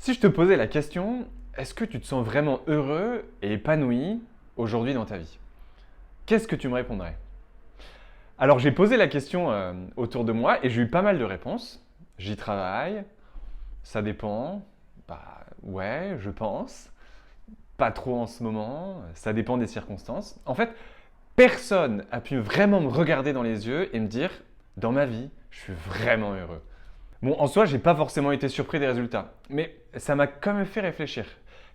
Si je te posais la question, est-ce que tu te sens vraiment heureux et épanoui aujourd'hui dans ta vie? Qu'est-ce que tu me répondrais? Alors j'ai posé la question autour de moi et j'ai eu pas mal de réponses. J'y travaille, ça dépend, bah ouais, je pense, pas trop en ce moment, ça dépend des circonstances. En fait, personne a pu vraiment me regarder dans les yeux et me dire, dans ma vie, je suis vraiment heureux. Bon, en soi, j'ai pas forcément été surpris des résultats, mais ça m'a quand même fait réfléchir.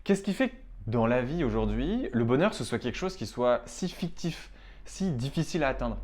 Qu'est-ce qui fait que dans la vie aujourd'hui, le bonheur ce soit quelque chose qui soit si fictif, si difficile à atteindre?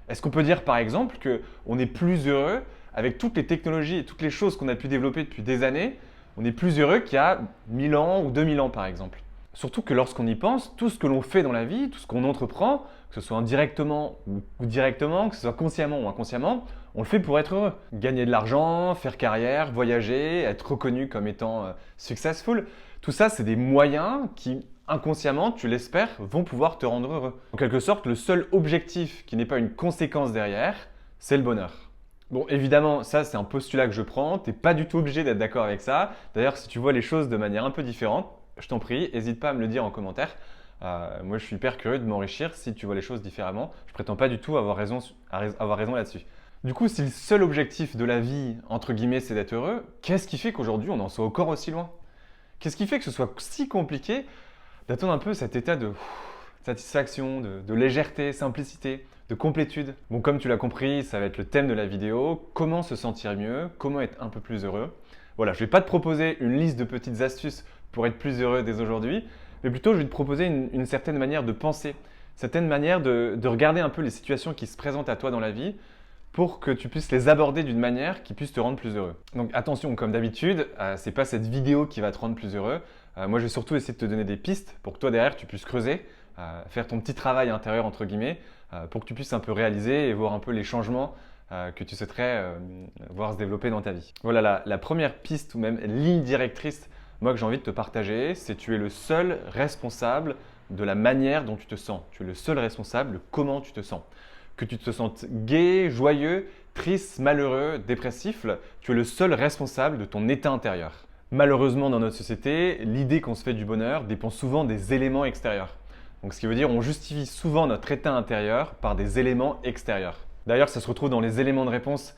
Est-ce qu'on peut dire par exemple qu'on est plus heureux avec toutes les technologies et toutes les choses qu'on a pu développer depuis des années, on est plus heureux qu'il y a 1000 ans ou 2000 ans par exemple? Surtout que lorsqu'on y pense, tout ce que l'on fait dans la vie, tout ce qu'on entreprend, que ce soit indirectement ou directement, que ce soit consciemment ou inconsciemment, on le fait pour être heureux. Gagner de l'argent, faire carrière, voyager, être reconnu comme étant successful, tout ça, c'est des moyens qui, inconsciemment, tu l'espères, vont pouvoir te rendre heureux. En quelque sorte, le seul objectif qui n'est pas une conséquence derrière, c'est le bonheur. Bon, évidemment, ça c'est un postulat que je prends, tu n'es pas du tout obligé d'être d'accord avec ça. D'ailleurs, si tu vois les choses de manière un peu différente, je t'en prie, n'hésite pas à me le dire en commentaire. Moi, je suis hyper curieux de m'enrichir si tu vois les choses différemment. Je prétends pas du tout avoir raison là-dessus. Du coup, si le seul objectif de la vie, entre guillemets, c'est d'être heureux, qu'est-ce qui fait qu'aujourd'hui on en soit encore aussi loin? Qu'est-ce qui fait que ce soit si compliqué d'atteindre un peu cet état de satisfaction, de légèreté, simplicité, de complétude? Bon, comme tu l'as compris, ça va être le thème de la vidéo. Comment se sentir mieux? Comment être un peu plus heureux? Voilà, je ne vais pas te proposer une liste de petites astuces pour être plus heureux dès aujourd'hui, mais plutôt je vais te proposer une certaine manière de penser, une certaine manière de regarder un peu les situations qui se présentent à toi dans la vie pour que tu puisses les aborder d'une manière qui puisse te rendre plus heureux. Donc attention, comme d'habitude, c'est pas cette vidéo qui va te rendre plus heureux. Moi, je vais surtout essayer de te donner des pistes pour que toi derrière tu puisses creuser, faire ton petit travail intérieur entre guillemets, pour que tu puisses un peu réaliser et voir un peu les changements que tu souhaiterais voir se développer dans ta vie. Voilà la première piste ou même ligne directrice moi que j'ai envie de te partager, c'est que tu es le seul responsable de la manière dont tu te sens. Tu es le seul responsable de comment tu te sens. Que tu te sentes gai, joyeux, triste, malheureux, dépressif, tu es le seul responsable de ton état intérieur. Malheureusement, dans notre société, l'idée qu'on se fait du bonheur dépend souvent des éléments extérieurs. Donc, ce qui veut dire on justifie souvent notre état intérieur par des éléments extérieurs. D'ailleurs, ça se retrouve dans les éléments de réponse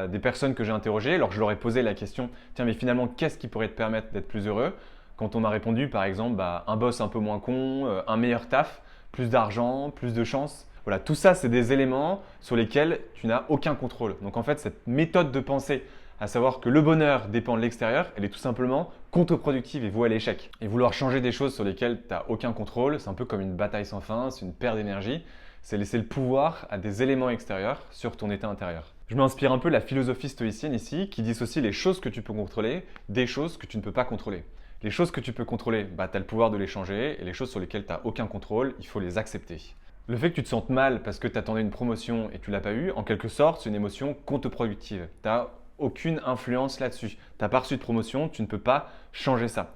des personnes que j'ai interrogées. Alors, je leur ai posé la question, tiens, mais finalement, qu'est-ce qui pourrait te permettre d'être plus heureux? Quand on m'a répondu, par exemple, un boss un peu moins con, un meilleur taf, plus d'argent, plus de chance. Voilà, tout ça, c'est des éléments sur lesquels tu n'as aucun contrôle. Donc, en fait, cette méthode de pensée, à savoir que le bonheur dépend de l'extérieur, elle est tout simplement contre-productive et vouée à l'échec. Et vouloir changer des choses sur lesquelles tu n'as aucun contrôle, c'est un peu comme une bataille sans fin, c'est une perte d'énergie. C'est laisser le pouvoir à des éléments extérieurs sur ton état intérieur. Je m'inspire un peu de la philosophie stoïcienne ici, qui dissocie les choses que tu peux contrôler des choses que tu ne peux pas contrôler. Les choses que tu peux contrôler, tu as le pouvoir de les changer, et les choses sur lesquelles tu n'as aucun contrôle, il faut les accepter. Le fait que tu te sentes mal parce que tu attendais une promotion et tu ne l'as pas eue, en quelque sorte, c'est une émotion contre-productive. Tu n'as aucune influence là-dessus. Tu n'as pas reçu de promotion, tu ne peux pas changer ça.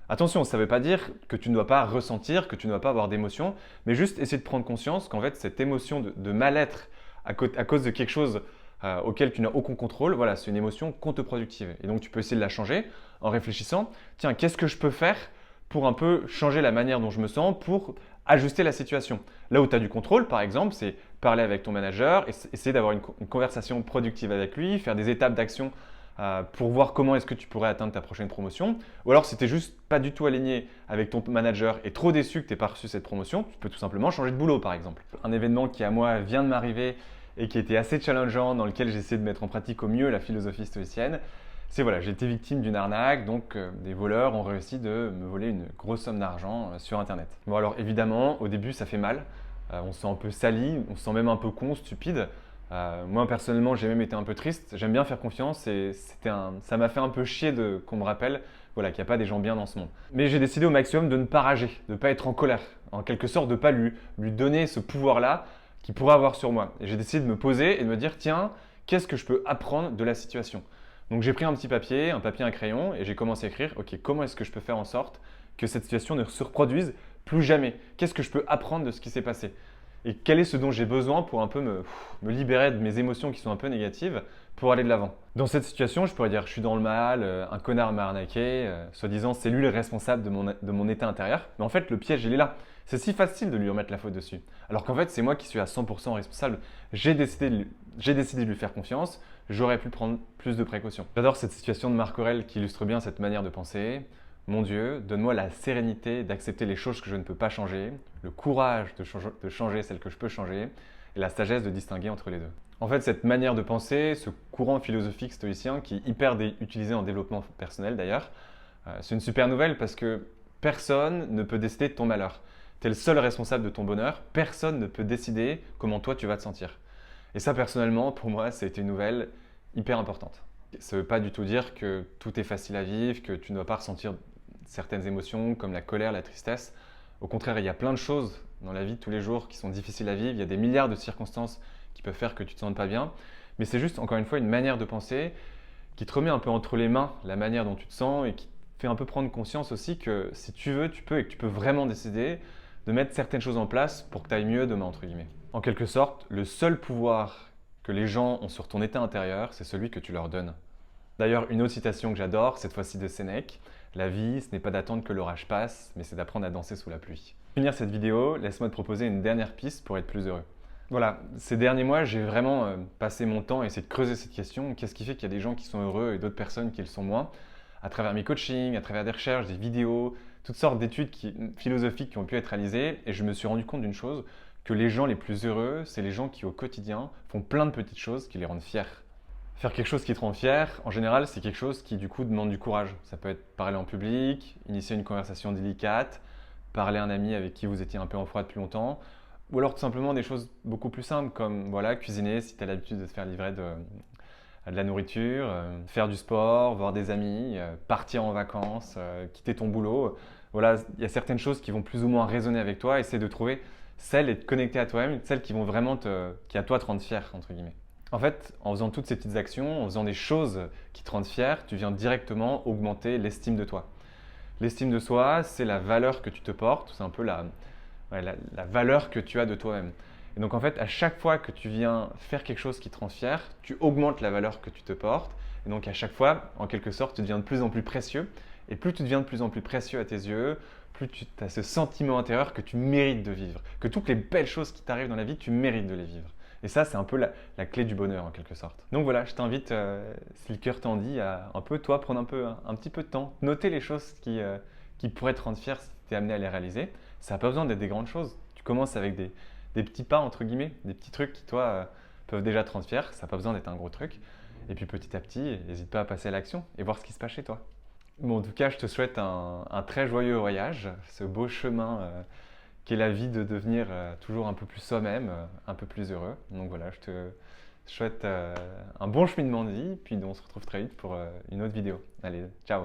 Attention, ça ne veut pas dire que tu ne dois pas ressentir, que tu ne dois pas avoir d'émotion, mais juste essayer de prendre conscience qu'en fait, cette émotion de mal-être à cause de quelque chose auquel tu n'as aucun contrôle, voilà, c'est une émotion contre-productive. Et donc, tu peux essayer de la changer en réfléchissant, tiens, qu'est-ce que je peux faire pour un peu changer la manière dont je me sens, pour ajuster la situation. Là où tu as du contrôle, par exemple, c'est parler avec ton manager, essayer d'avoir une conversation productive avec lui, faire des étapes d'action pour voir comment est-ce que tu pourrais atteindre ta prochaine promotion. Ou alors, si tu n'es juste pas du tout aligné avec ton manager et trop déçu que tu n'aies pas reçu cette promotion, tu peux tout simplement changer de boulot, par exemple. Un événement qui, à moi, vient de m'arriver et qui était assez challengeant, dans lequel j'ai essayé de mettre en pratique au mieux la philosophie stoïcienne, c'est voilà, j'ai été victime d'une arnaque, donc des voleurs ont réussi de me voler une grosse somme d'argent sur internet. Bon alors évidemment, au début ça fait mal, on se sent un peu sali, on se sent même un peu con, stupide. Moi personnellement j'ai même été un peu triste, j'aime bien faire confiance et ça m'a fait un peu chier qu'on me rappelle voilà, qu'il n'y a pas des gens bien dans ce monde. Mais j'ai décidé au maximum de ne pas rager, de ne pas être en colère, en quelque sorte de ne pas lui donner ce pouvoir-là qu'il pourrait avoir sur moi. Et j'ai décidé de me poser et de me dire tiens, qu'est-ce que je peux apprendre de la situation? Donc j'ai pris un petit papier, un crayon et j'ai commencé à écrire, ok, comment est-ce que je peux faire en sorte que cette situation ne se reproduise plus jamais? Qu'est-ce que je peux apprendre de ce qui s'est passé? Et quel est ce dont j'ai besoin pour un peu me libérer de mes émotions qui sont un peu négatives pour aller de l'avant. Dans cette situation, je pourrais dire je suis dans le mal, un connard m'a arnaqué, soi-disant c'est lui le responsable de mon état intérieur. Mais en fait, le piège, il est là. C'est si facile de lui remettre la faute dessus. Alors qu'en fait, c'est moi qui suis à 100% responsable. J'ai décidé de lui faire confiance. J'aurais pu prendre plus de précautions. J'adore cette situation de Marc Aurèle qui illustre bien cette manière de penser. Mon Dieu, donne-moi la sérénité d'accepter les choses que je ne peux pas changer, le courage de changer celles que je peux changer, et la sagesse de distinguer entre les deux. En fait, cette manière de penser, ce courant philosophique stoïcien qui est hyper utilisé en développement personnel d'ailleurs, c'est une super nouvelle parce que personne ne peut décider de ton malheur. Tu es le seul responsable de ton bonheur, personne ne peut décider comment toi tu vas te sentir. Et ça, personnellement, pour moi, c'était une nouvelle hyper importante. Ça ne veut pas du tout dire que tout est facile à vivre, que tu ne dois pas ressentir certaines émotions comme la colère, la tristesse. Au contraire, il y a plein de choses dans la vie de tous les jours qui sont difficiles à vivre. Il y a des milliards de circonstances qui peuvent faire que tu ne te sentes pas bien. Mais c'est juste, encore une fois, une manière de penser qui te remet un peu entre les mains la manière dont tu te sens et qui te fait un peu prendre conscience aussi que si tu veux, tu peux et que tu peux vraiment décider de mettre certaines choses en place pour que tu ailles mieux demain, entre guillemets. En quelque sorte, le seul pouvoir que les gens ont sur ton état intérieur, c'est celui que tu leur donnes. D'ailleurs, une autre citation que j'adore, cette fois-ci de Sénèque, « La vie, ce n'est pas d'attendre que l'orage passe, mais c'est d'apprendre à danser sous la pluie. » Pour finir cette vidéo, laisse-moi te proposer une dernière piste pour être plus heureux. Voilà, ces derniers mois, j'ai vraiment passé mon temps à essayer de creuser cette question. Qu'est-ce qui fait qu'il y a des gens qui sont heureux et d'autres personnes qui le sont moins? À travers mes coachings, à travers des recherches, des vidéos, toutes sortes d'études philosophiques qui ont pu être réalisées. Et je me suis rendu compte d'une chose, que les gens les plus heureux, c'est les gens qui au quotidien font plein de petites choses qui les rendent fiers. Faire quelque chose qui te rend fier, en général, c'est quelque chose qui du coup demande du courage. Ça peut être parler en public, initier une conversation délicate, parler à un ami avec qui vous étiez un peu en froid depuis longtemps, ou alors tout simplement des choses beaucoup plus simples comme voilà, cuisiner si tu as l'habitude de te faire livrer de la nourriture, faire du sport, voir des amis, partir en vacances, quitter ton boulot. Voilà, il y a certaines choses qui vont plus ou moins résonner avec toi. Essaie de trouver celles et de te connecter à toi-même, celles qui vont vraiment qui à toi te rendre fier, entre guillemets. En fait, en faisant toutes ces petites actions, en faisant des choses qui te rendent fier, tu viens directement augmenter l'estime de toi. L'estime de soi, c'est la valeur que tu te portes, c'est un peu la valeur que tu as de toi-même. Et donc en fait, à chaque fois que tu viens faire quelque chose qui te rend fier, tu augmentes la valeur que tu te portes. Et donc à chaque fois, en quelque sorte, tu deviens de plus en plus précieux. Et plus tu deviens de plus en plus précieux à tes yeux, plus tu as ce sentiment intérieur que tu mérites de vivre. Que toutes les belles choses qui t'arrivent dans la vie, tu mérites de les vivre. Et ça, c'est un peu la clé du bonheur en quelque sorte. Donc voilà, je t'invite, si le cœur t'en dit, à un peu, toi, prendre un petit peu de temps. Noter les choses qui pourraient te rendre fier si tu es amené à les réaliser. Ça n'a pas besoin d'être des grandes choses. Tu commences avec des petits pas, entre guillemets, des petits trucs qui, toi, peuvent déjà te rendre fier. Ça n'a pas besoin d'être un gros truc. Et puis petit à petit, n'hésite pas à passer à l'action et voir ce qui se passe chez toi. Bon, en tout cas, je te souhaite un très joyeux voyage, ce beau chemin qu'est la vie de devenir toujours un peu plus soi-même, un peu plus heureux. Donc voilà, je te souhaite un bon cheminement de vie, puis on se retrouve très vite pour une autre vidéo. Allez, ciao!